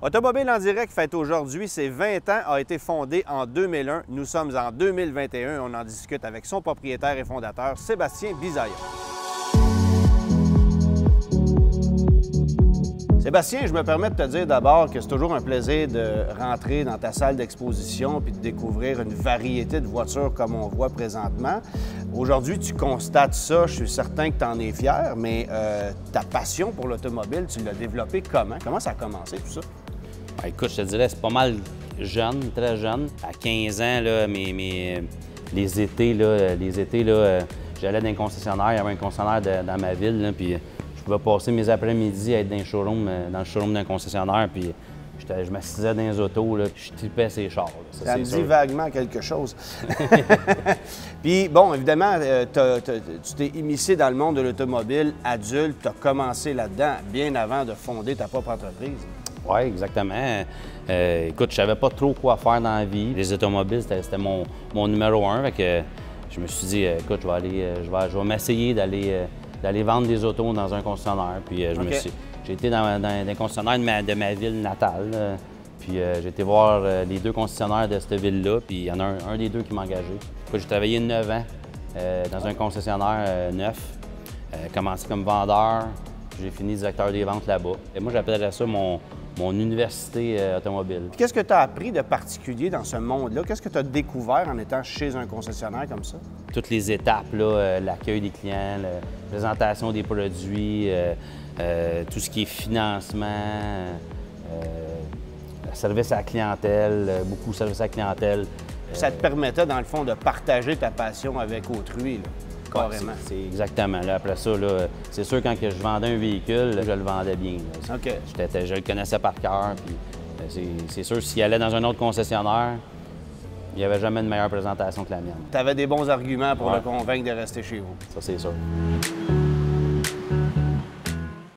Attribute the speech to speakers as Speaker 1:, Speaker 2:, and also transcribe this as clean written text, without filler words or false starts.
Speaker 1: Automobile en direct fête aujourd'hui ses 20 ans, a été fondé en 2001. Nous sommes en 2021 et on en discute avec son propriétaire et fondateur, Sébastien Bisaillon. Sébastien, je me permets de te dire d'abord que c'est toujours un plaisir de rentrer dans ta salle d'exposition puis de découvrir une variété de voitures comme on voit présentement. Aujourd'hui, tu constates ça, je suis certain que tu en es fier, mais ta passion pour l'automobile, tu l'as développée comment? Comment ça a commencé tout ça?
Speaker 2: Ben, écoute, je te dirais, c'est pas mal jeune, très jeune. À 15 ans, là, les étés, j'allais dans un concessionnaire. Il y avait un concessionnaire dans ma ville, là, puis je pouvais passer mes après-midi à être dans le showroom d'un concessionnaire, puis je m'assisais dans les autos, là, puis je tripais ces chars. Là.
Speaker 1: Ça me dit vaguement quelque chose. Puis, bon, évidemment, tu t'es immiscé dans le monde de l'automobile adulte, tu as commencé là-dedans bien avant de fonder ta propre entreprise.
Speaker 2: Oui, exactement. Écoute, je savais pas trop quoi faire dans la vie. Les automobiles, c'était mon numéro un. Fait que je me suis dit, écoute, je vais m'essayer d'aller vendre des autos dans un concessionnaire. Puis j'ai été dans des concessionnaires de ma ville natale. Puis j'ai été voir les deux concessionnaires de cette ville-là. Puis il y en a un des deux qui m'a engagé. J'ai travaillé 9 ans dans un concessionnaire neuf. Commencé comme vendeur. J'ai fini directeur des ventes là-bas. Et moi, j'appellerais ça mon université automobile.
Speaker 1: Qu'est-ce que tu as appris de particulier dans ce monde-là? Qu'est-ce que tu as découvert en étant chez un concessionnaire comme ça?
Speaker 2: Toutes les étapes, l'accueil des clients, la présentation des produits, tout ce qui est financement, service à la clientèle, beaucoup de service à la clientèle.
Speaker 1: Ça te permettait, dans le fond, de partager ta passion avec autrui, là. Carrément.
Speaker 2: C'est exactement. Là, après ça, c'est sûr, quand je vendais un véhicule, je le vendais bien. Là.
Speaker 1: OK.
Speaker 2: Je le connaissais par cœur. C'est sûr, s'il allait dans un autre concessionnaire, il n'y avait jamais de meilleure présentation que la mienne.
Speaker 1: Tu avais des bons arguments pour le convaincre de rester chez vous.
Speaker 2: Ça, c'est sûr.